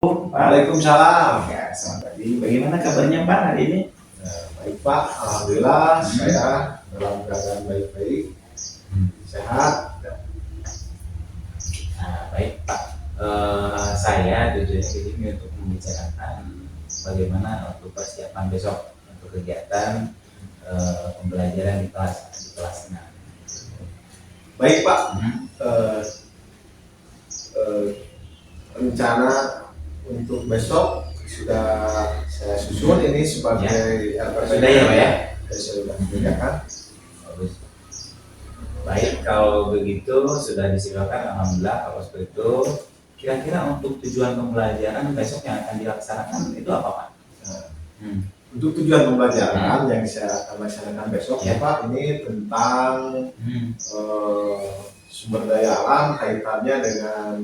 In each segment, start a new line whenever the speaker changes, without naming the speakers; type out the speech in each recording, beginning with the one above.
Waalaikumsalam.
Ya, selamat pagi. Bagaimana kabarnya Pak hari ini?
Baik Pak, alhamdulillah saya dalam keadaan baik-baik, sehat.
Baik Pak. Saya tujuannya ke sini untuk membicarakan bagaimana untuk persiapan besok untuk kegiatan pembelajaran di kelas 6.
Baik Pak, rencana untuk besok sudah saya susun ini sebagai
sudah ya Pak ya?
Saya sudah mengerjakan.
Bagus. Baik, kalau begitu sudah disiapkan, alhamdulillah. Kalau seperti itu, kira-kira untuk tujuan pembelajaran besok yang akan dilaksanakan itu apa Pak?
Untuk tujuan pembelajaran yang saya akan laksanakan besok
ya
Pak, ini tentang sumber daya alam kaitannya dengan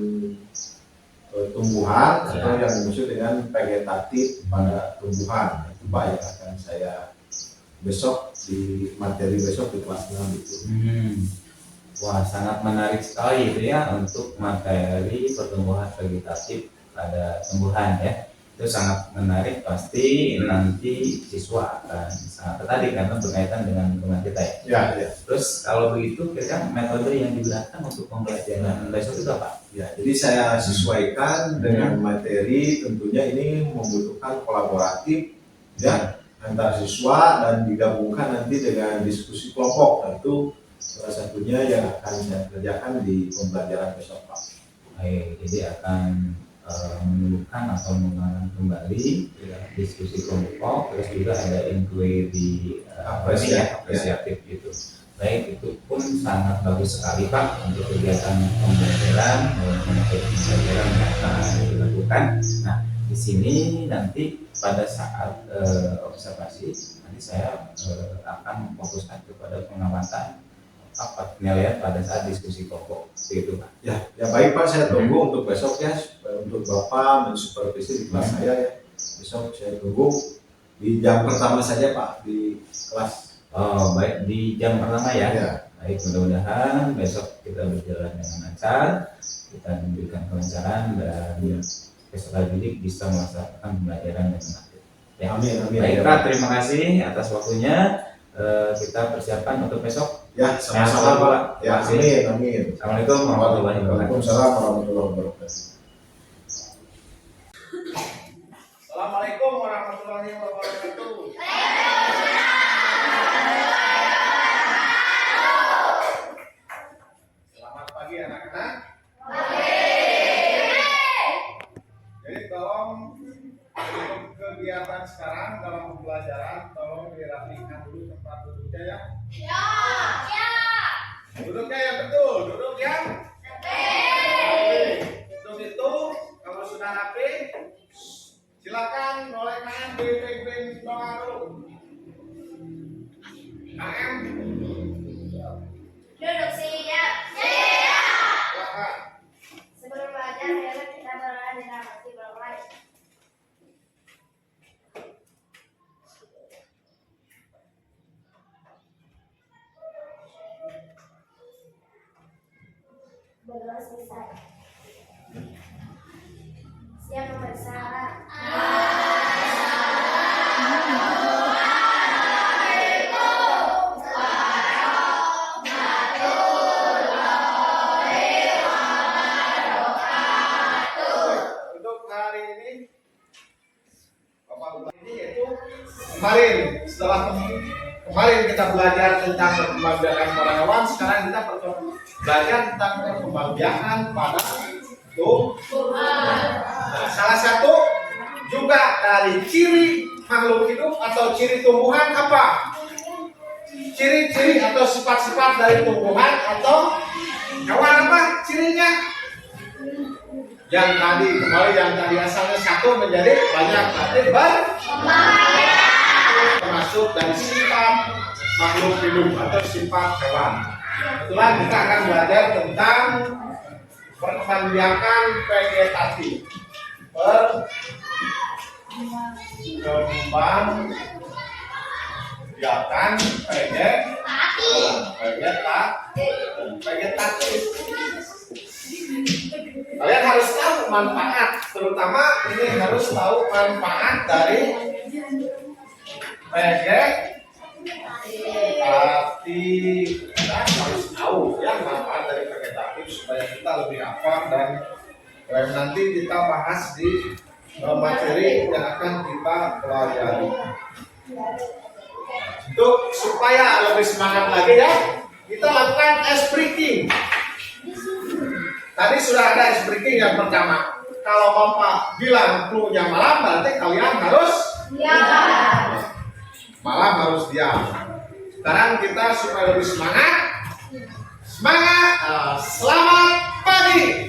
tumbuhan atau yang dimaksud dengan vegetatif pada tumbuhan. Itu Pak yang akan saya besok di materi besok di kelas 6 itu.
Wah, sangat menarik sekali itu ya untuk materi pertumbuhan vegetatif pada tumbuhan ya. Itu sangat menarik, pasti nanti siswa akan sangat tertarik karena berkaitan dengan lingkungan kita ya.
Ya.
Terus kalau begitu kira-kira metode yang digunakan untuk pembelajaran besok itu apa?
Ya, jadi saya sesuaikan dengan materi, tentunya ini membutuhkan kolaboratif ya antar siswa dan digabungkan nanti dengan diskusi kelompok. Nah, itu salah satunya yang akan saya kerjakan di pembelajaran besok Pak.
Baik, jadi akan menunjukkan atau mengulang kembali diskusi kelompok, terus juga ada inquiry apresiatif gitu. Baik, itu pun sangat bagus sekali Pak untuk kegiatan pembelajaran yang akan dilakukan. Nah, di sini nanti pada saat observasi nanti saya akan memfokuskan kepada pengamatan apa penilaian pada saat diskusi kelompok itu Pak.
Ya baik Pak, saya tunggu untuk besok ya, untuk Bapak mensupervisi di kelas saya ya. Besok saya tunggu di jam pertama saja Pak, di kelas.
Oh baik, di jam pertama ya. Baik, mudah-mudahan besok kita berjalan dengan lancar, kita memberikan kelancaran dan peserta didik bisa melaksanakan pembelajaran dengan aktif. Ya.
Amin.
Baik Pak, terima kasih atas waktunya. Kita persiapkan untuk besok.
Ya, sama-sama Pak. Ya, amin.
Assalamualaikum warahmatullahi wabarakatuh.
Waalaikumsalam warahmatullahi wabarakatuh. Assalamualaikum warahmatullahi wabarakatuh. Selamat pagi anak-anak. Jadi tolong untuk kegiatan sekarang dalam pembelajaran tolong dirapikan dulu tempat duduknya ya. Duduknya yang betul, duduk yang rapi. Untuk itu kalau sudah rapi, silakan boleh main di ping doa dulu. AM.
Duduk siap.
Silakan.
Sebelum belajar, biasa kita berdoa di rahmati berdoa. Berdoa selesai. Siap pemirsa.
Untuk hari ini Bapak ulang ini yaitu kemarin kita belajar tentang perkembangbiakan pada hewan, sekarang kita belajar tentang perkembangbiakan pada tumbuhan. Nah, salah satu juga dari ciri makhluk hidup atau ciri tumbuhan apa? Ciri-ciri atau sifat-sifat dari tumbuhan atau hewan apa cirinya? Yang tadi asalnya satu menjadi banyak, berarti termasuk dari sifat makhluk hidup atau sifat hewan. Kebetulan kita akan belajar tentang perkembangbiakan vegetatif. Perkembangbiakan vegetatif. Kalian harus tahu manfaat, terutama ini harus tahu manfaat dari vegetatif. Kita harus tahu ya manfaat dari vegetatif supaya kita lebih hafal dan nanti kita bahas di materi yang akan kita pelajari. Untuk supaya lebih semangat lagi ya, kita lakukan ice breaking. Tadi sudah ada ice breaking yang pertama. Kalau Bapak bilang clue-nya malam, berarti kalian harus malam harus diam. Sekarang kita supaya lebih semangat. Semangat! Selamat pagi!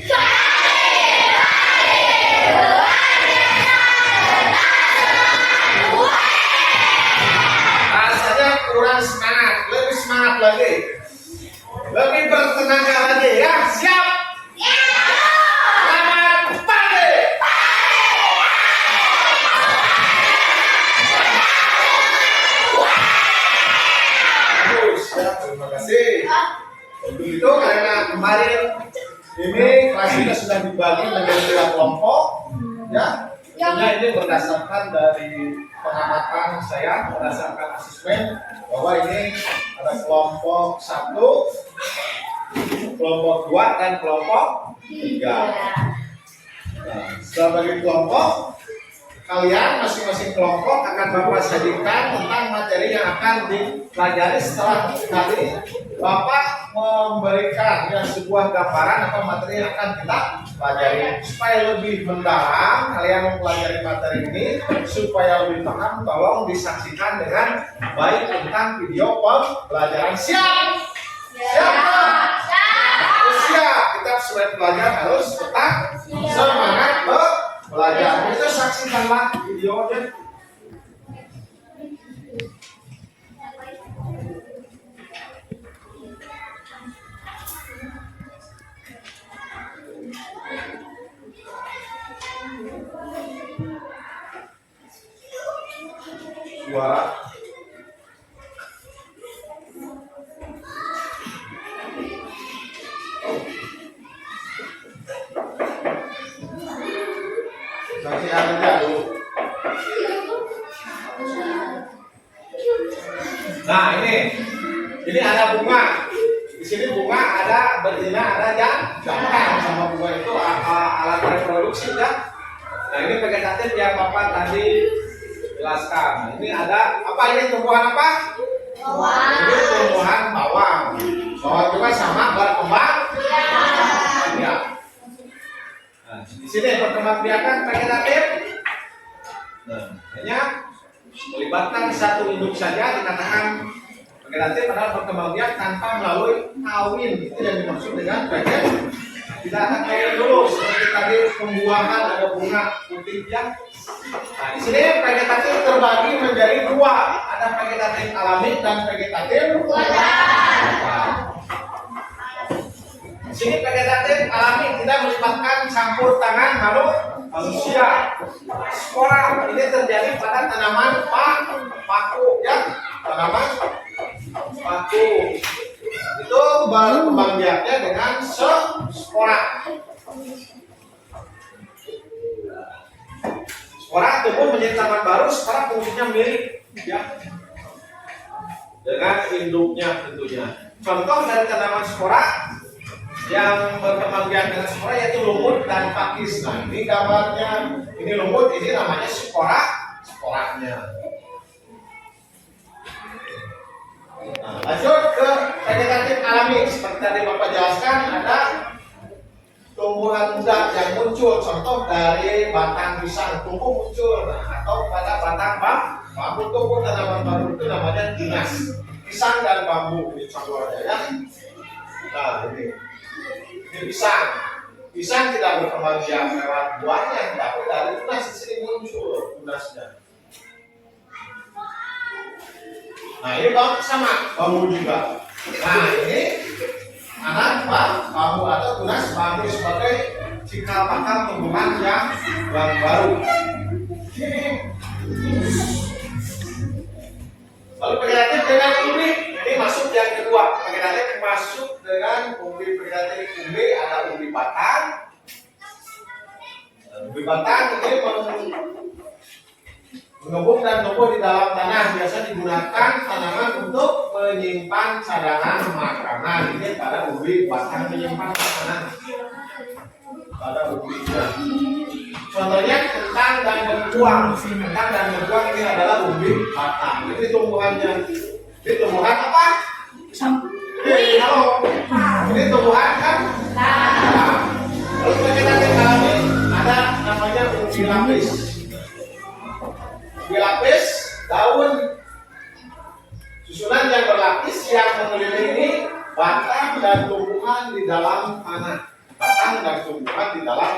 Rasanya kurang semangat, lebih semangat lagi. Lebih bertenaga lagi ya. Siap? Selamat pagi! Bagus, ya, terima kasih. Begitu karena kemarin ini kelas kita sudah dibagi menjadi 3 kelompok, ya. Tentunya ini berdasarkan dari pengamatan saya, berdasarkan asesmen bahwa ini ada kelompok 1, kelompok 2 dan kelompok 3. Nah, setelah bagi kelompok, kalian masing-masing kelompok akan Bapak sajikan tentang materi yang akan dipelajari setelah tadi Bapak memberikan ya, sebuah gambaran atau materi yang akan kita pelajari. Supaya lebih mendalam kalian mempelajari materi ini, supaya lebih paham, tolong disaksikan dengan baik tentang video pembelajaran. Siap? Siap? Siap. Kita sebagai pelajar harus tetap semangat belajar. Itu saksikanlah videonya. Suara. Saksikan aja dulu. Nah ini ada bunga. Di sini bunga ada betina, ada jantan. Sama bunga itu alat reproduksi ya. Nah ini vegetatif yang Bapak tadi jelaskan. Nah, ini ada apa ini tumbuhan apa? Bawang. Ini tumbuhan bawang. Bawang juga sama berkembang. Ya. Nah, di sini perkembangbiakan vegetatif. Nah, hanya melibatkan satu induk saja dikatakan vegetatif adalah perkembangbiak tanpa melalui kawin. Itu yang dimaksud dengan vegetatif. Tidak akan kawin dulu seperti tadi pembuahan ada bunga putih ya. Nah, di sini vegetatif terbagi menjadi 2. Ada vegetatif alami dan vegetatif buatan. Di sini vegetatif alami tidak melibatkan campur tangan manusia. Spora ini terjadi pada tanaman paku ya, tanaman paku. Itu berkembang biaknya dengan spora. Spora tumbuh menjadi tanaman baru, spora fungsinya mirip ya dengan induknya tentunya. Contoh dari tanaman spora yang berkembang biak dengan spora yaitu lumut dan pakis. Nah ini gambarnya, ini lumut, ini namanya sporanya. Nah, lanjut ke vegetatif alami. Seperti tadi Bapak jelaskan, ada tumbuhan muda yang muncul. Contoh dari batang pisang tumbuh muncul, atau pada batang bambu tumbuh tanaman baru, itu namanya dinas. Pisang dan bambu ini contohnya ya. Nah ini pisang. Pisang tidak berkembang biak lewat buahnya, tapi dari tunas di sini muncul tunasnya. Nah ini sama bambu juga. Nah ini anak bambu atau tunas bambu sebagai cikal bakal tumbuhan yang baru. Lalu vegetatif dengan umbi, ini masuk yang kedua. Vegetatif masuk dengan umbi vegetatif umbi, ada umbi batang, Bibatan ini mengebuk dan tumbuh di dalam tanah, biasa digunakan tanaman untuk menyimpan cadangan makanan. Ini pada ubi batang menyimpan makanan pada ubi. Contohnya kentang dan bengkuang. Kentang dan bengkuang ini adalah ubi batang. Ini tumbuhannya. Ini tumbuhan apa? Halo. Ini tumbuhan kan? Lalu kita alami ada namanya ubi lapis. Ubi lapis, daun susunan yang berlapis yang mengelilingi batang dan tumbuhan di dalam tanah. Batang dan tumbuhan di dalam,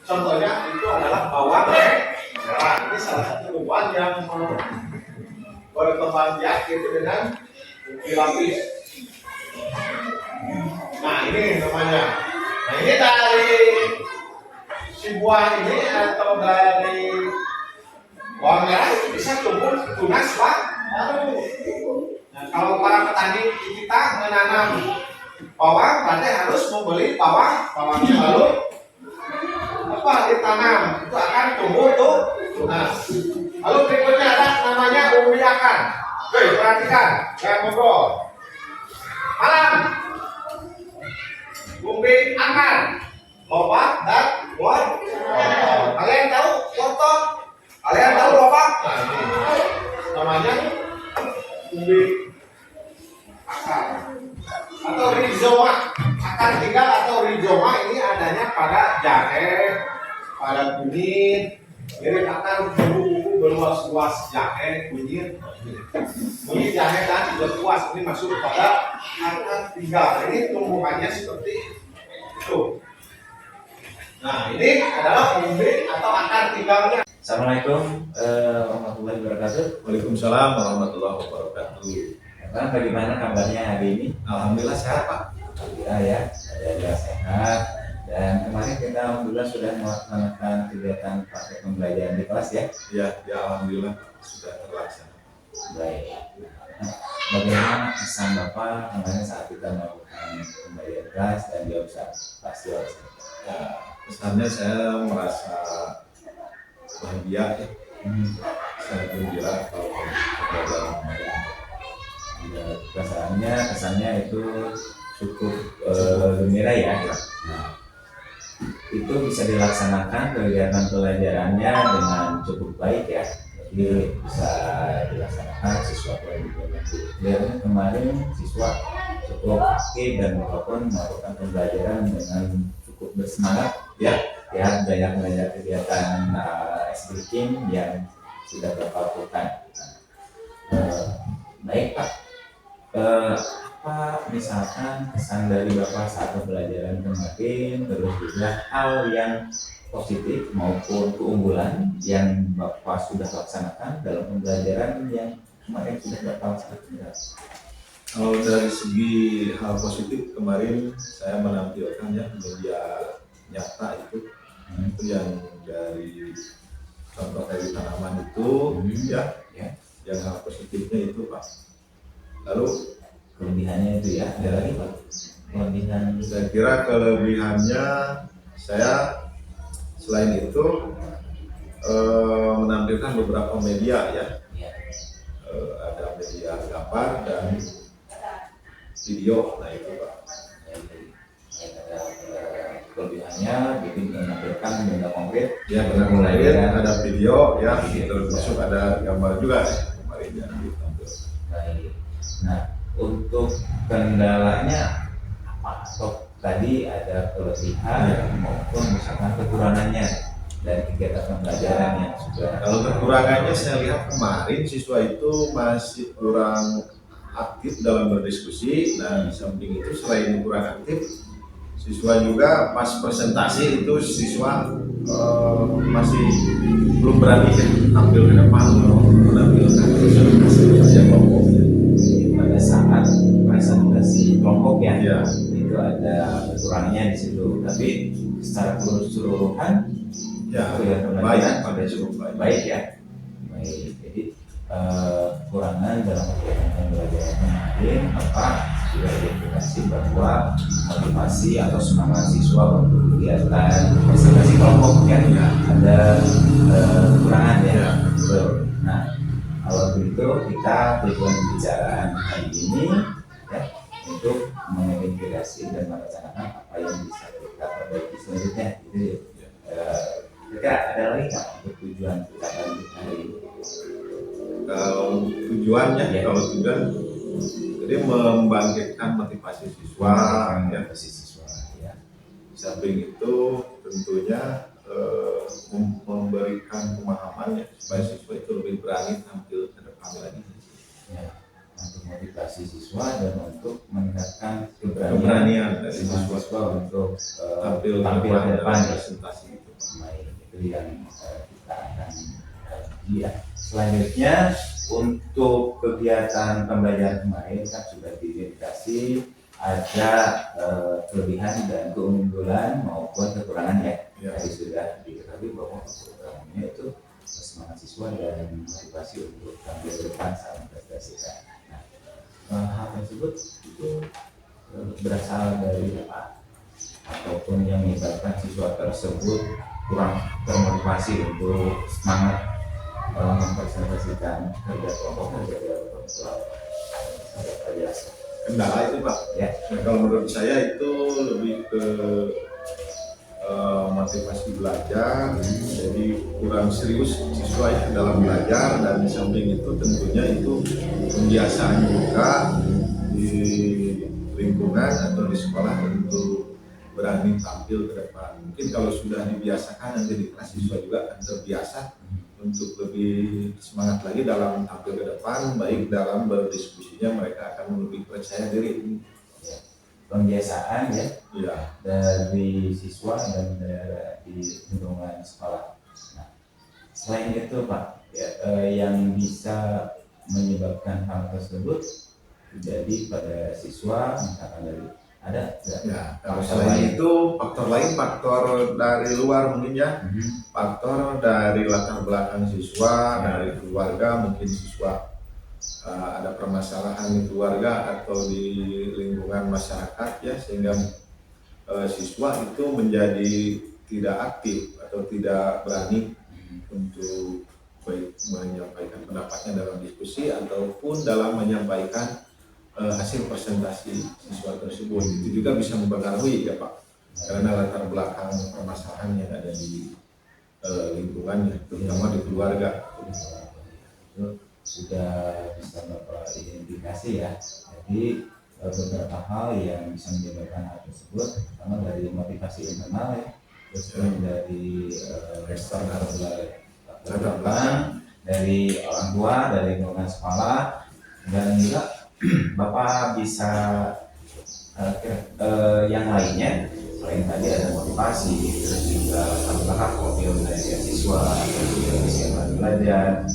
contohnya itu adalah bawang merah. Ini salah satu tumbuhan yang berkembang biak itu dengan ubi lapis. Nah ini namanya. Nah ini dari si buah ini atau dari bawang merah itu bisa tumbuh tunas pak. Nah, kalau para petani kita menanam bawang, berarti harus membeli bawangnya lalu apa ditanam itu akan tumbuh tuh. Nah, lalu berikutnya ada namanya ubi akar. Oke, perhatikan, saya ngobrol. Malam, ubi akar, lobak dan buah. Kalian tahu wortel? Kalian tahu lobak? Nah, ini namanya ubi akar atau rizoma. Akar tinggal atau rizoma ini adanya pada jahe, pada kunyit. Jadi akar buku-buku berluas-luas jahe, kunyit, jahe dan berluas ini masuk pada akar tinggal. Ini tumbuhannya seperti itu. Nah ini adalah umbi atau akar tinggalnya.
Assalamualaikum warahmatullahi wabarakatuh.
Waalaikumsalam warahmatullahi wabarakatuh.
Bang, bagaimana kabarnya hari ini?
Alhamdulillah sehat Pak.
Alhamdulillah ya, ada sehat. Dan kemarin kita alhamdulillah sudah melaksanakan kegiatan praktek pembelajaran di kelas ya.
Ya alhamdulillah sudah terlaksana.
Baik. Nah, bagaimana kesan Bapak kemarin saat kita melakukan pembelajaran kelas dan jawab pasti
Ya, kesannya saya merasa bahagia ya. Saya gembira kalau pembelajaran kemarin.
Ya, kesannya itu cukup gembira ya. Nah, itu bisa dilaksanakan kegiatan pelajarannya dengan cukup baik ya. Jadi bisa dilaksanakan siswa pelajaran kemarin siswa cukup aktif dan walaupun melakukan pembelajaran dengan cukup bersemangat ya banyak kegiatan SDKIM yang sudah Bapak lakukan. Baik Pak, apa misalkan kesan dari Bapak saat pembelajaran kemarin, terus juga hal yang positif maupun keunggulan yang Bapak sudah laksanakan dalam pembelajaran yang kemarin sudah Bapak laksanakan?
Kalau dari segi hal positif kemarin saya menampilkan ya media nyata itu yang dari contoh dari tanaman itu ya yang hal positifnya itu Pak. Lalu
Kelebihannya itu ya, ada lagi Pak? Kelebihan
saya kira kelebihannya saya selain itu menampilkan beberapa media ya. Ada media gambar dan video, nah itu Pak.
Kelebihannya bikin menampilkan benda konkret
Ya benar konkret, ada video ya, termasuk ada gambar juga ya, kemarin yang ditampilkan.
baik. Nah untuk kendalanya apa? Atau tadi ada kelebihan maupun misalkan kekurangannya dari kegiatan pembelajaran yang sudah.
Kalau kekurangannya saya lihat kemarin siswa itu masih kurang aktif dalam berdiskusi. Nah di samping itu selain kurang aktif, siswa juga pas presentasi itu siswa masih belum berani ya tampil ke depan menampilkan presentasi kelompoknya.
Pada saat presentasi kelompok ya,
Ya.
itu ada kekurangannya di situ. Tapi secara keseluruhan
Ya,
kegiatan
baik,
pembelajaran
pada
sudah
cukup
cukup
baik.
baik ya. Baik, jadi kekurangan dalam kegiatan pembelajaran kemarin apa sudah identifikasi bahwa motivasi atau semangat siswa untuk kegiatan presentasi kelompok ya ada kekurangan ya. Nah, kalau begitu kita tujuan pembicaraan hari ini ya untuk mengidentifikasi dan merencanakan apa yang bisa kita perbaiki selanjutnya. Gitu ya. Kira ada lagi nggak untuk tujuan kita hari ini?
Kalau tujuannya,
Ya.
kalau tujuan jadi membangkitkan motivasi siswa, ya.
Motivasi siswa ya.
Di samping itu tentunya memberikan pemahaman ya, supaya siswa itu lebih berani tampil ke depan lagi.
Ya, untuk motivasi siswa dan untuk meningkatkan keberanian
Keberanian dari
siswa
siswa
untuk
tampil
ke
dalam
depan ya.
presentasi itu.
Baik, itu yang kita akan ya. Selanjutnya untuk kegiatan pembelajaran kemarin kan sudah diidentifikasi ada kelebihan dan keunggulan maupun kekurangan ya.
Ya.
Tadi sudah diketahui bahwa kekurangannya itu semangat siswa dan motivasi untuk tampil ke depan saat mempresentasikan. Nah, hal tersebut itu berasal dari apa? Ataupun yang menyebabkan siswa tersebut kurang termotivasi untuk semangat mempresentasikan kerja kelompok biasa.
Kendala itu Pak.
Ya.
Nah, kalau menurut saya itu lebih ke motivasi belajar, jadi kurang serius siswa ya dalam belajar, dan di samping itu tentunya itu pembiasaan juga di lingkungan atau di sekolah untuk berani tampil ke depan. Mungkin kalau sudah dibiasakan nanti di kelas siswa juga akan terbiasa untuk lebih semangat lagi dalam tampil ke depan, baik dalam berdiskusinya mereka akan lebih percaya diri.
Pembiasaan ya
Ya.
dari siswa dan dari lingkungan sekolah. Nah, selain itu Pak, ya, yang bisa menyebabkan hal tersebut terjadi pada siswa, misalkan dari ada nggak?
Ya, kalau selain itu faktor dari luar mungkin ya, faktor dari latar belakang siswa, dari keluarga, mungkin siswa ada permasalahan di keluarga atau di lingkungan masyarakat ya, sehingga siswa itu menjadi tidak aktif atau tidak berani untuk baik menyampaikan pendapatnya dalam diskusi ataupun dalam menyampaikan hasil presentasi siswa tersebut. Itu juga bisa mempengaruhi ya Pak, karena latar belakang permasalahan yang ada di lingkungannya, terutama di keluarga.
Sudah bisa Bapak identifikasi ya. Jadi beberapa hal yang bisa menyebabkan hal tersebut, pertama dari motivasi internal ya, terus dari eksternal dari orang tua, dari lingkungan sekolah, dan juga Bapak bisa yang lainnya selain tadi ada motivasi, terus juga apakah profil dari siswa, kesiapan belajar,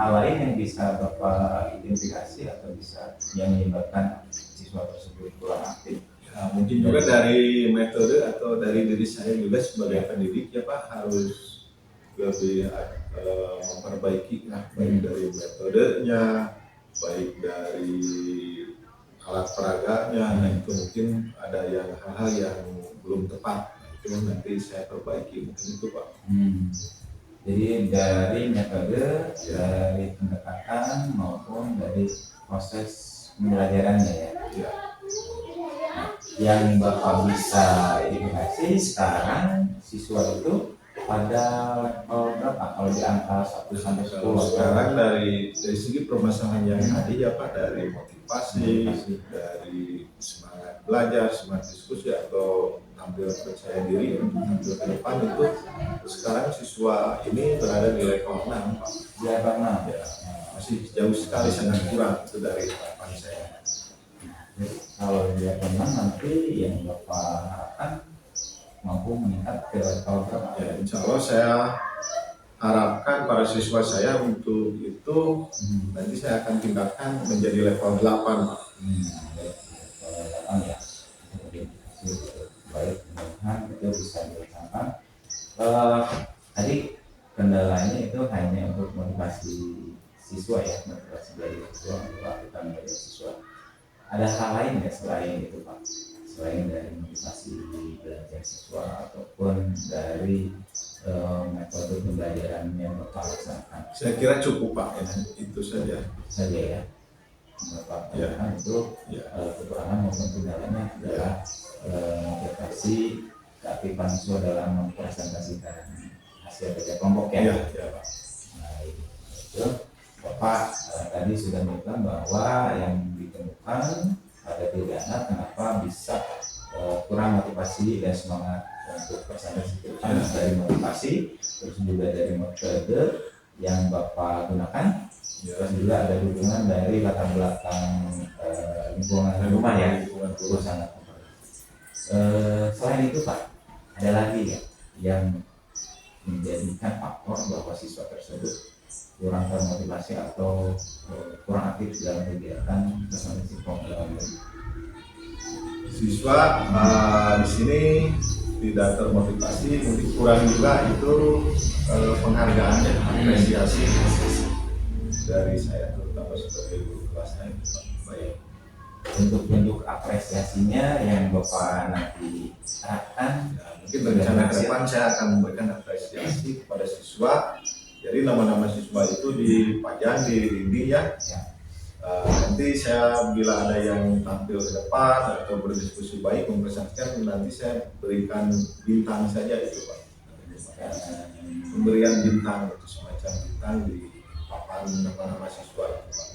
hal lain yang bisa Bapak identifikasi atau bisa yang menyebabkan siswa tersebut kurang aktif.
Nah, mungkin juga dari metode atau dari diri saya juga sebagai pendidik ya Pak, harus lebih memperbaiki baik dari metodenya, baik dari alat peraganya. Nah, itu mungkin ada yang hal-hal yang belum tepat, itu nanti saya perbaiki mungkin itu Pak.
Jadi dari metode, dari pendekatan maupun dari proses pembelajarannya ya.
Ya.
Nah, yang Bapak bisa identifikasi sekarang siswa itu pada level berapa? Kalau di angka 1 sampai 10
Sekarang dari segi permasalahan yang ada ya Pak, dari motivasi, dari semangat belajar, semangat diskusi atau tampil percaya diri untuk tampil ke depan, itu sekarang siswa ini berada di level 6 Pak.
Di level 6
Ya, masih jauh sekali, sangat kurang itu dari harapan saya.
Jadi, kalau di level 6 nanti yang Bapak harapkan mampu meningkat ke level berapa?
Ya, insya Allah saya harapkan para siswa saya untuk itu nanti saya akan tingkatkan menjadi level 8 Pak.
Ya. Baik, mudah-mudahan itu bisa dilaksanakan. Tadi kendalanya itu hanya untuk motivasi siswa ya, motivasi dari siswa untuk melakukan belajar siswa. ada hal lain nggak selain itu Pak? Selain dari motivasi belajar siswa ataupun dari metode pembelajaran yang Bapak laksanakan?
Saya kira cukup Pak, ya, itu saja.
Saja ya. Bapak
Ya.
katakan itu
Ya.
kekurangan maupun kendalanya adalah motivasi keaktifan siswa dalam mempresentasikan hasil kerja kelompok ya.
Ya, ya Pak.
Nah, itu Bapak tadi sudah bilang bahwa yang ditemukan ada pidana kenapa bisa kurang motivasi dan semangat untuk presentasi ke depan dari motivasi, terus juga dari metode yang Bapak gunakan, terus juga ada hubungan dari latar belakang lingkungan rumah ya, itu sangat mempengaruhi. Selain itu Pak, ada lagi ya yang menjadikan faktor bahwa siswa tersebut kurang termotivasi atau kurang aktif dalam kegiatan presentasi kelompok?
Siswa di sini tidak termotivasi, mungkin kurang juga itu penghargaan dan apresiasi dari saya terutama sebagai guru kelasnya itu Pak. Baik.
Untuk bentuk apresiasinya yang Bapak nanti terapkan,
Mungkin rencana ke depan saya akan memberikan apresiasi kepada siswa. Jadi nama-nama siswa itu dipajang di dinding ya. Nanti saya bila ada yang tampil ke depan atau berdiskusi baik mempresentasikan, nanti saya berikan bintang saja itu Pak. Pemberian bintang itu semacam bintang di papan nama-nama siswa itu Pak.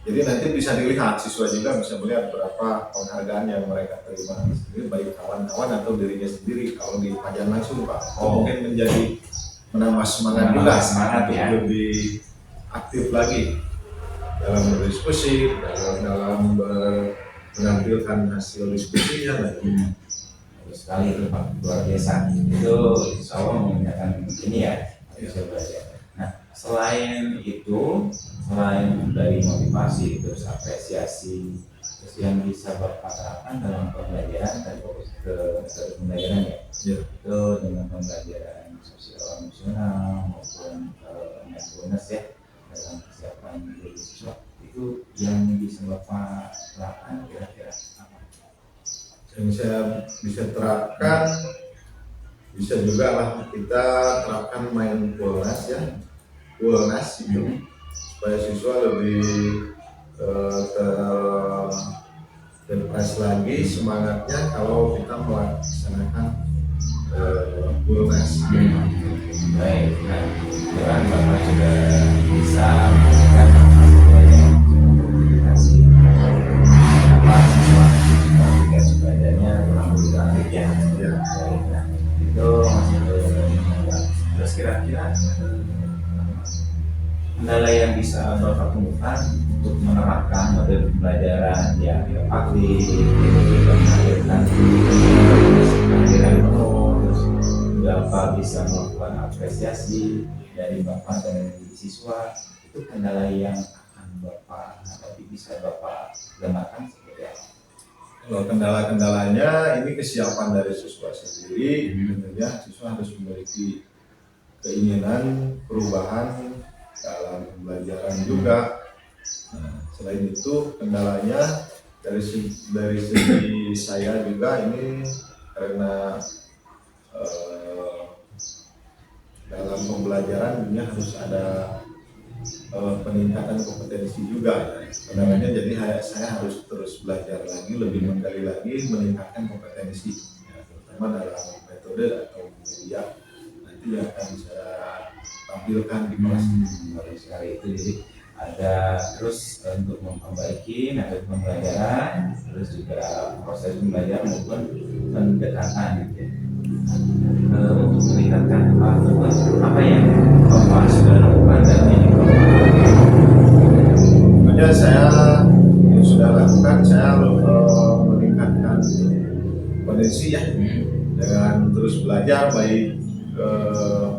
Jadi nanti bisa dilihat, siswa juga bisa melihat berapa penghargaan yang mereka terima sendiri, baik kawan-kawan atau dirinya sendiri kalau dipajang langsung Pak. Mungkin menjadi menambah semangat juga,
semangat ya,
lebih aktif lagi dalam berdiskusi, dalam menampilkan hasil diskusinya lagi.
Bagus sekali itu Pak, luar biasa. Itu insya Allah menggunakan ini ya, bisa belajar. Nah, selain itu, selain dari motivasi, terus apresiasi, terus yang bisa Bapak terapkan dalam pembelajaran dan fokus ke metode pembelajaran ya, itu dengan pembelajaran sosial emosional maupun mindfulness ya dalam kesiapan diri siswa, itu yang bisa Bapak terapkan kira-kira apa?
Yang saya bisa terapkan, bisa juga lah kita terapkan mindfulness ya, wellness itu supaya siswa lebih terpres lagi semangatnya kalau kita melaksanakan wellness.
Baik, nah, dengan Bapak sudah bisa memberikan hasilnya komunikasi apa siswa ketika sebagainya kurang begitu aktif ya. Baik, nah, itu masih terus kira-kira kendala yang bisa Bapak temukan untuk menerapkan metode pembelajaran yang aktif, menghadirkan kehadiran penuh, terus Bapak bisa melakukan apresiasi dari Bapak dan dari siswa, itu kendala yang akan Bapak hadapi, bisa Bapak gambarkan seperti apa?
Kalau kendala-kendalanya ini kesiapan dari siswa sendiri, tentunya siswa harus memiliki keinginan perubahan dalam pembelajaran juga. Nah, selain itu kendalanya dari segi saya juga ini karena dalam pembelajaran ini harus ada peningkatan kompetensi juga. Kendalanya jadi saya harus terus belajar lagi, lebih menggali lagi, meningkatkan kompetensi, ya, terutama dalam metode atau media nanti yang akan saya tampilkan di kelas.
Baru sekali itu, jadi ada terus untuk memperbaiki metode pembelajaran, terus juga proses pembelajaran maupun pendekatan gitu ya. Untuk meningkatkan apa yang Bapak sudah lakukan dan ini
Tentunya saya sudah lakukan, saya meningkatkan potensi ya dengan terus belajar, baik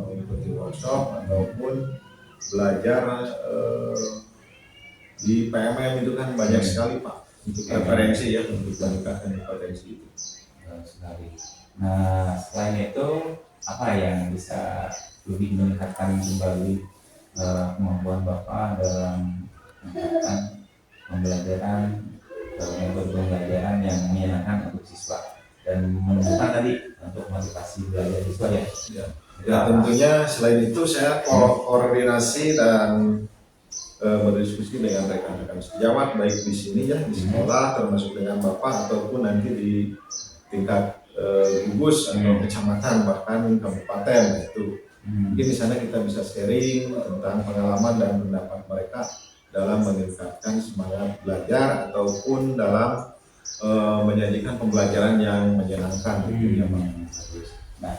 mengikuti workshop ataupun belajar di PMM itu kan banyak sekali Pak untuk referensi ya, untuk meningkatkan potensi itu.
sekali. Nah, selain itu apa yang bisa lebih meningkatkan kembali kemampuan Bapak dalam meningkatkan pembelajaran metode pembelajaran yang menyenangkan untuk siswa dan menunjukkan tadi untuk motivasi belajar siswa ya.
Ya tentunya selain itu saya koordinasi dan berdiskusi dengan rekan-rekan sejawat baik di sini ya di sekolah termasuk dengan Bapak ataupun nanti di tingkat gugus atau kecamatan bahkan kabupaten itu. Mungkin di sana kita bisa sharing tentang pengalaman dan pendapat mereka dalam meningkatkan semangat belajar ataupun dalam menyajikan pembelajaran yang menyenangkan gitu ya Pak.
Nah,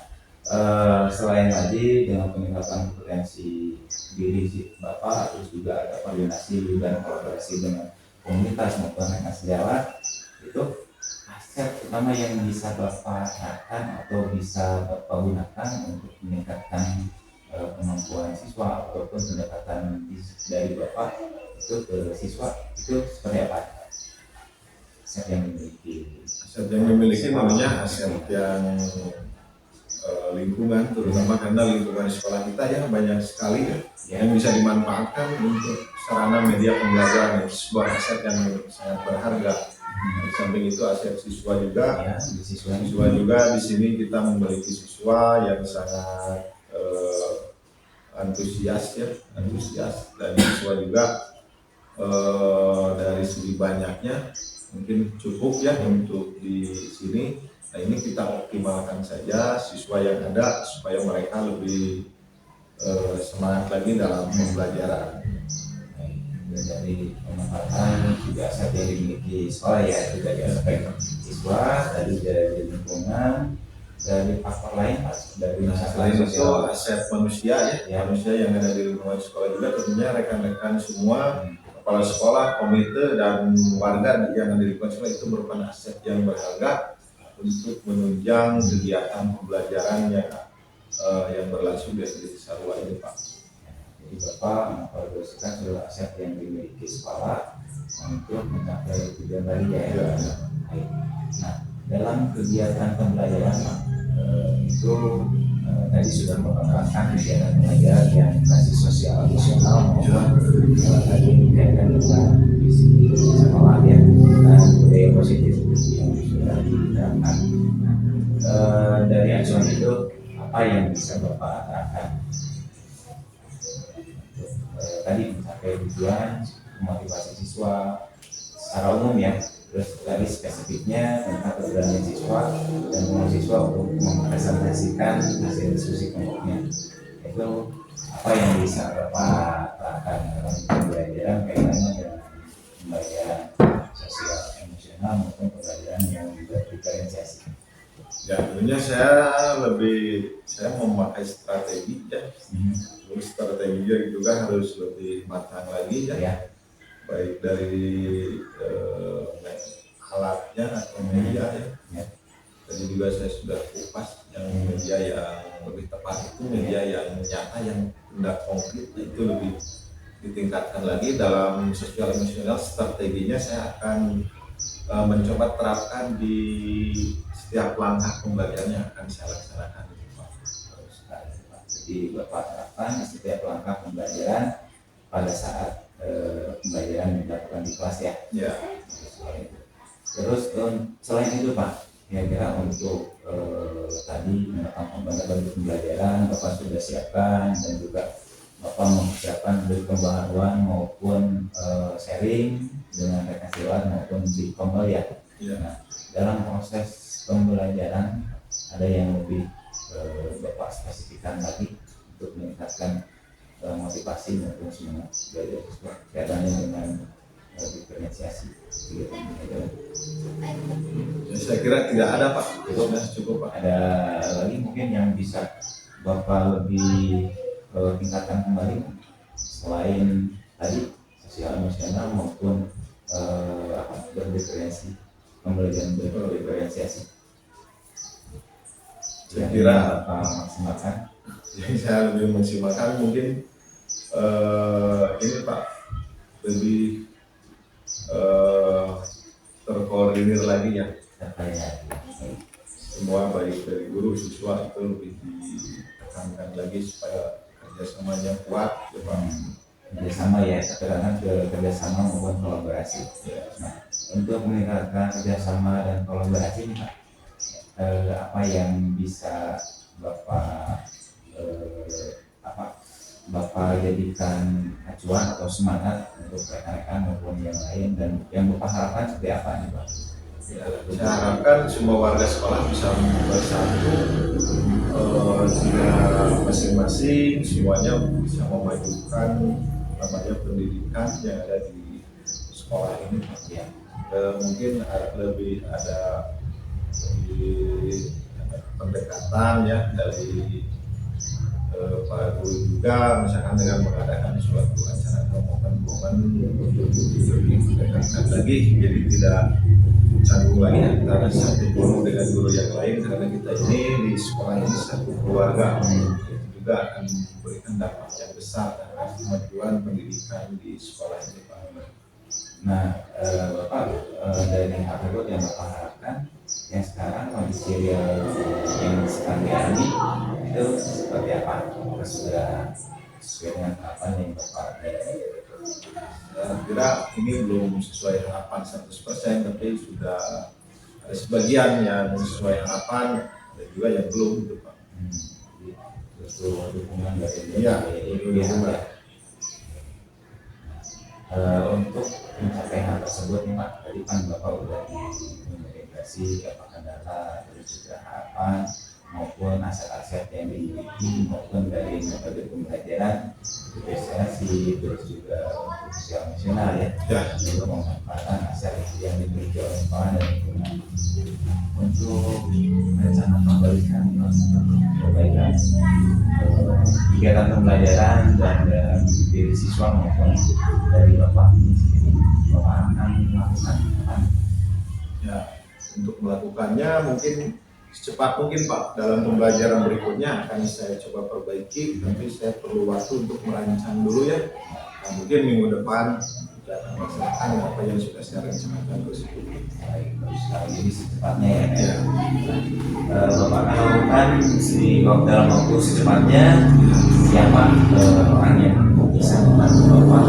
selain tadi dengan peningkatan kompetensi diri si Bapak, terus juga ada koordinasi dan kolaborasi dengan komunitas maupun rekan sejawat, itu aset utama yang bisa Bapak lakukan atau bisa Bapak gunakan untuk meningkatkan kemampuan siswa ataupun pendekatan dari Bapak itu ke siswa itu seperti apa? Aset yang dimiliki
Namanya aset yang lingkungan, terutama karena lingkungan sekolah kita ya banyak sekali ya yang bisa dimanfaatkan untuk sarana media pembelajaran. Sebuah aset yang sangat berharga. Di samping itu aset siswa juga. Siswa juga di sini kita memiliki siswa yang sangat antusias dan siswa juga dari segi banyaknya mungkin cukup ya untuk di sini. Nah ini kita optimalkan saja siswa yang ada supaya mereka lebih semangat lagi dalam pembelajaran.
Dari pemanfaatan juga aset yang dimiliki sekolah ya itu dari aspek siswa, dari lingkungan, dari faktor lain Pak, dari
Selain itu aset manusia ya, manusia yang ada di lingkungan sekolah juga tentunya rekan-rekan semua kepala sekolah, komite dan warga yang ada di lingkungan sekolah itu merupakan aset yang berharga untuk menunjang kegiatan pembelajaran yang berlangsung di SD Cisarua ini Pak.
Jadi Bapak mengkolaborasikan seluruh aset yang dimiliki sekolah untuk mencapai tujuan tadi ya. Nah dalam kegiatan pembelajaran Pak, itu tadi sudah mengembangkan kegiatan belajar yang basis sosial emosional maupun tadi berkaitan dengan visi sekolah ya dan budaya positif yang sudah diterapkan. Dari acuan itu apa yang bisa Bapak terapkan tadi mencapai tujuan memotivasi siswa secara umum ya, terus tadi spesifiknya tentang keberanian siswa dan mahasiswa untuk mempresentasikan hasil diskusi kelompoknya. Itu apa yang bisa Bapak terapkan dalam pembelajaran kaitannya dengan pembelajaran sosial emosional maupun pembelajaran yang berdiferensiasi.
Ya tentunya saya memakai strategi ya. Strategi juga harus lebih matang lagi ya. Baik dari alatnya atau media ya. Tadi juga saya sudah kupas yang media yang lebih tepat itu media yang nyata yang tidak konkret itu lebih ditingkatkan lagi dalam sosial emosional. Strateginya saya akan mencoba terapkan di setiap langkah pembelajaran yang akan saya laksanakan.
Jadi Bapak terapkan setiap langkah pembelajaran pada saat pembelajaran dilakukan di kelas ya.
Ya.
Terus selain itu Pak, kira-kira untuk tadi bentuk pembelajaran Bapak sudah siapkan dan juga Bapak mempersiapkan dari pembaharuan maupun sharing dengan rekan sejawat maupun di kompel ya. Nah, dalam proses pembelajaran ada yang lebih Bapak spesifikkan lagi untuk meningkatkan motivasi maupun semangat belajar siswa kaitannya dengan diferensiasi.
Saya kira tidak ada Pak, cukup Pak.
Ada lagi mungkin yang bisa Bapak lebih tingkatkan kembali selain tadi sosial emosional maupun berdiferensiasi, pembelajaran berdiferensiasi.
Saya kira
maksimalkan.
Yang saya lebih maksimalkan mungkin ini Pak, lebih terkoordinir lagi ya. Semua baik dari guru siswa itu lebih ditekankan lagi supaya kerjasamanya kuat ya Pak.
kerjasama ya, terkadang kerjasama maupun kolaborasi. Nah, untuk meningkatkan kerjasama dan kolaborasi ini Pak, apa yang bisa Bapak Bapak jadikan acuan atau semangat untuk rekan-rekan maupun yang lain, dan yang Bapak harapkan seperti apa nih Pak?
Ya, saya harapkan semua warga sekolah bisa bersatu, sehingga masing-masing semuanya bisa memajukan namanya pendidikan yang ada di sekolah ini.
Ya.
Mungkin lebih ada pendekatan ya dari Pak Guru juga, misalkan dengan mengadakan suatu acara atau momen-momen untuk lebih mendekatkan lagi, jadi tidak canggung lagi antara satu guru dengan guru yang lain, karena kita ini di sekolah ini satu keluarga. Itu juga akan memberikan dampak yang besar terhadap kemajuan pendidikan di sekolah ini Pak.
Nah, Bapak dari hal yang Bapak harapkan yang sekarang kondisi yang sekarang ini itu seperti apa? Apakah sudah sesuai dengan harapan yang Bapak lihat?
Saya kira ini belum sesuai harapan 100%, tapi sudah ada sebagian yang sesuai harapan dan juga yang belum gitu Pak.
Itu dukungan dari
itu dukungan.
Untuk mencapai hal tersebut nih Pak, tadi kan Bapak udah mengidentifikasi apa kendala, terus juga harapan maupun aset-aset yang dimiliki maupun dari metode pembelajaran, investasi, terus juga untuk sosial nasional ya, juga memanfaatkan aset yang dimiliki oleh sekolah dan lingkungan. Untuk rencana perbaikan kegiatan pembelajaran dan diri siswa maupun dari Bapak ini sendiri, Bapak akan melakukan apa?
Ya, untuk melakukannya mungkin secepat mungkin Pak, dalam pembelajaran berikutnya akan saya coba perbaiki, tapi saya perlu waktu untuk merancang dulu ya. Nah, mungkin minggu depan kita akan melaksanakan apa yang sudah saya rencanakan tersebut.
Baik, bagus sekali. Jadi secepatnya ya. Bapak akan lakukan dalam waktu secepatnya. Siapa orang yang bisa membantu Bapak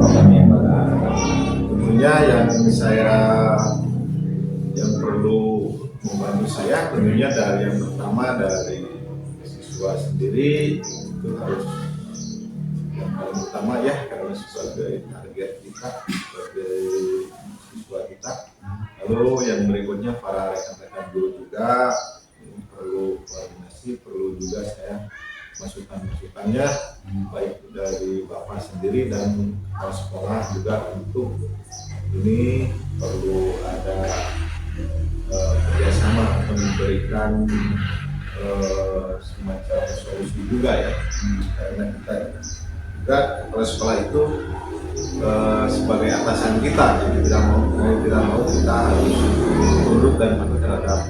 program yang Bapak?
Tentunya yang perlu membantu saya tentunya dari yang pertama dari siswa sendiri, itu harus yang paling utama ya, karena sebagai target kita sebagai siswa kita. Lalu yang berikutnya para rekan-rekan guru juga ini perlu koordinasi, perlu juga saya masukannya baik dari Bapak sendiri dan kepala sekolah juga, untuk ini perlu ada kerjasama untuk memberikan semacam solusi juga ya, karena kita juga kepala sekolah itu sebagai atasan kita, jadi tidak mau kita harus tunduk dan patuh terhadap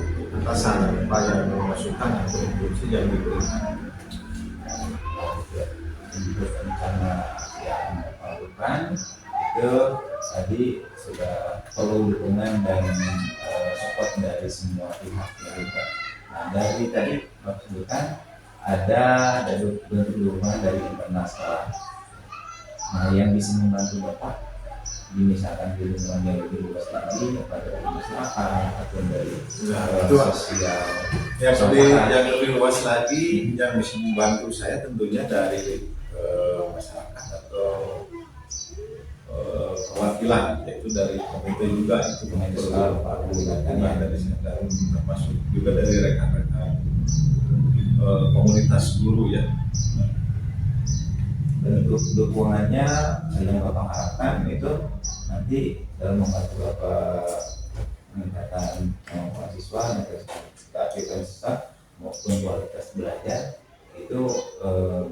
atasan apa yang memasukkan atau instruksi yang diberikan.
Untuk rencana yang Bapak lakukan itu tadi sudah perlu dukungan dan support dari semua pihak ya Bapak. Nah, dari tadi Bapak sebutkan ada bentuk dukungan dari internal sekolah. Nah, yang bisa membantu Bapak misalkan di lingkungan yang lebih luas lagi, pada masyarakat atau dari sosial
yang lebih luas lagi, yang bisa membantu saya tentunya dari masyarakat atau perwakilan, yaitu dari komite juga, itu komite sekolah Pak Guru dari dan termasuk juga dari rekan-rekan komunitas guru ya.
Bentuk dukungannya yang Bapak harapkan itu nanti dalam membantu Bapak meningkatkan kemampuan siswa, aktivitas siswa maupun kualitas belajar itu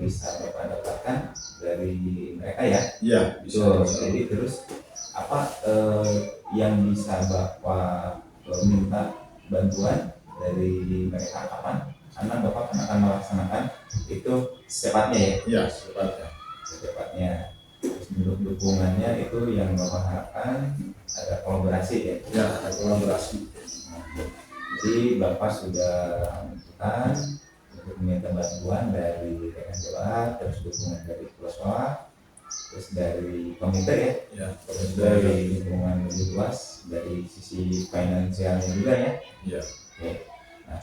bisa Bapak dapatkan dari mereka ya.
Iya, bisa.
Jadi terus apa yang bisa Bapak minta bantuan dari mereka kapan? Karena Bapak akan melaksanakan itu secepatnya ya.
Iya, secepatnya.
Terus bentuk dukungannya itu yang Bapak harapkan ada kolaborasi ya.
Ya, ada kolaborasi.
Jadi Bapak sudah menentukan untuk meminta bantuan dari rekan doa, terus dukungan dari kepala sekolah, terus dari komite ya,
Ya,
terus dari lingkungan lebih luas, dari sisi finansialnya juga ya.
ya.
Oke. Nah,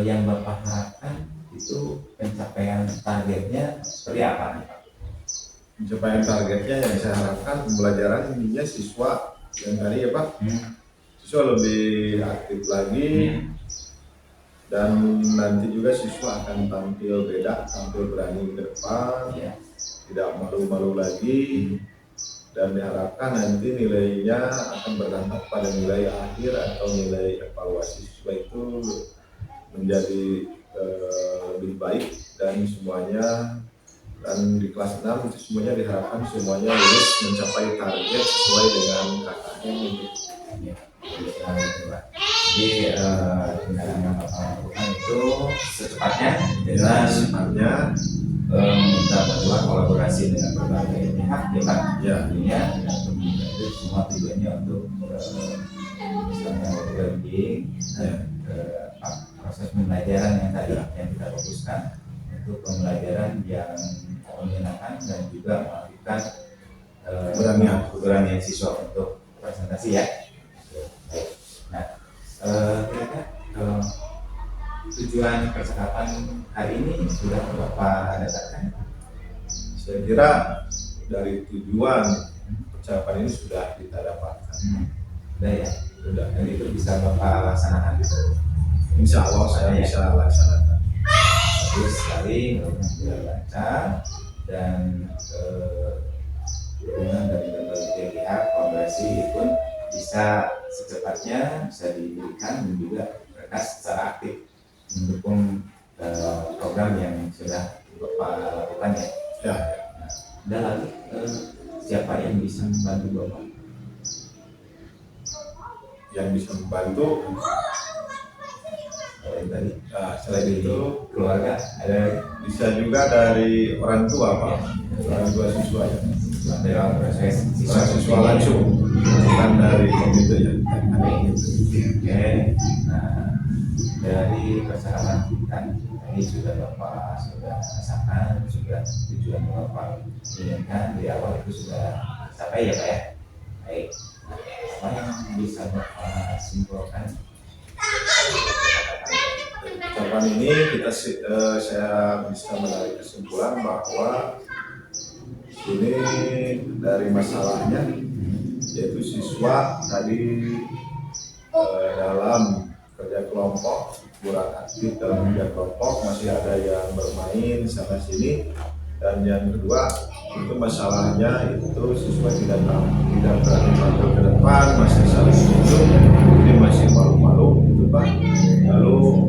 yang Bapak harapkan itu pencapaian targetnya seperti apa nih Pak?
Pencapaian targetnya yang saya harapkan pembelajaran intinya siswa yang tadi ya Pak, siswa lebih aktif lagi, dan nanti juga siswa akan tampil beda, tampil berani ke depan,
Ya.
tidak malu-malu lagi, dan diharapkan nanti nilainya akan berdampak pada nilai akhir atau nilai evaluasi siswa itu menjadi lebih baik, dan semuanya, dan di kelas 6 itu semuanya diharapkan semuanya lulus mencapai target sesuai dengan KKM untuk
Ya, gitu, Pak. Jadi tindakan yang Bapak lakukan itu secepatnya dengan
secepatnya.
meminta bantuan kolaborasi dengan berbagai pihak ya Pak.
Ya.
Tentunya untuk itu semua tujuannya untuk misalnya well-being dan proses pembelajaran yang tadi yang kita fokuskan untuk pembelajaran yang menyenangkan dan juga mengaktifkan keberanian siswa untuk presentasi ya. Baik. Nah, kira-kira tujuan percakapan hari ini sudah Bapak dapatkan?
Saya kira dari tujuan percakapan ini sudah kita dapatkan.
Sudah ya, sudah. Dan itu bisa Bapak laksanakan.
Insya Allah saya bisa laksanakan.
Bagus sekali, sudah lancar dan dukungan dari berbagai pihak kolaborasi pun bisa secepatnya bisa diberikan dan juga mereka secara aktif mendukung program yang sudah Bapak lakukan ya.
Ya.
Nah, dan lagi siapa yang bisa membantu Bapak?
Yang bisa membantu
Tadi
selain itu
keluarga ada
bisa juga dari orang tua Pak, orang tua siswa ya,
dari orang proses
orang siswa langsung, bukan dari komite ya.
Oke, nah dari percakapan kita ini sudah Bapak sudah rasakan, sudah tujuan Bapak inginkan di awal itu sudah sampai ya Pak ya. Baik, apa yang bisa Bapak simpulkan?
Ucapan ini saya bisa menarik kesimpulan bahwa ini dari masalahnya yaitu siswa tadi dalam kerja kelompok kurang aktif dalam kerja kelompok, masih ada yang bermain sana sini, dan yang kedua itu masalahnya itu siswa tidak berani tampil ke depan, masih saling tunjuk, jadi masih malu-malu gitu Pak. Lalu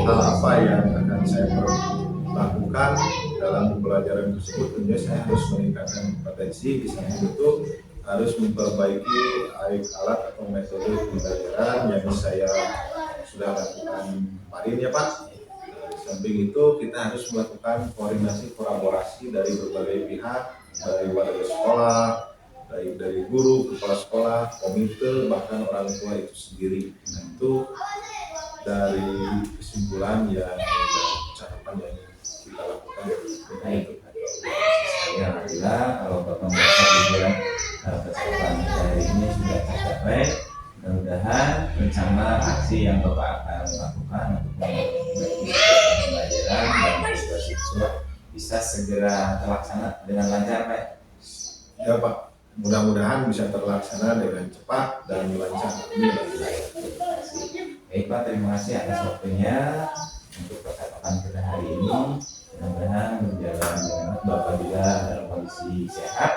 hal apa yang akan saya lakukan dalam pembelajaran tersebut? Tentunya saya harus meningkatkan kompetensi, di samping itu harus memperbaiki alat atau metode pembelajaran yang saya sudah lakukan kemarin ya Pak. Di samping itu kita harus melakukan koordinasi kolaborasi dari berbagai pihak, dari warga sekolah, dari guru, kepala sekolah, komite, bahkan orang tua itu sendiri. Nah, itu dari kesimpulan yang catatan yang kita lakukan.
Baik, ya alhamdulillah kalau Bapak merasa tujuan percakapan hari ini sudah tercapai. Mudah-mudahan rencana aksi yang Bapak akan lakukan untuk memperbaiki pembelajaran dan siswa bisa segera terlaksana dengan lancar Pak.
Ya Pak, mudah-mudahan bisa terlaksana dengan cepat dan lancar.
Baik Pak, terima kasih atas waktunya untuk percakapan kita hari ini. Mudah-mudahan berjalan dengan Bapak juga dalam kondisi sehat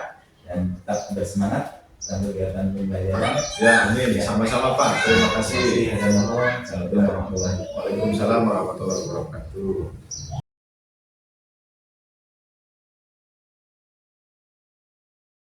dan tetap bersemangat dalam kegiatan pembelajaran.
Ya, amin. Sama-sama Pak. Terima kasih.
Assalamualaikum warahmatullahi wabarakatuh.
Waalaikumsalam warahmatullahi wabarakatuh.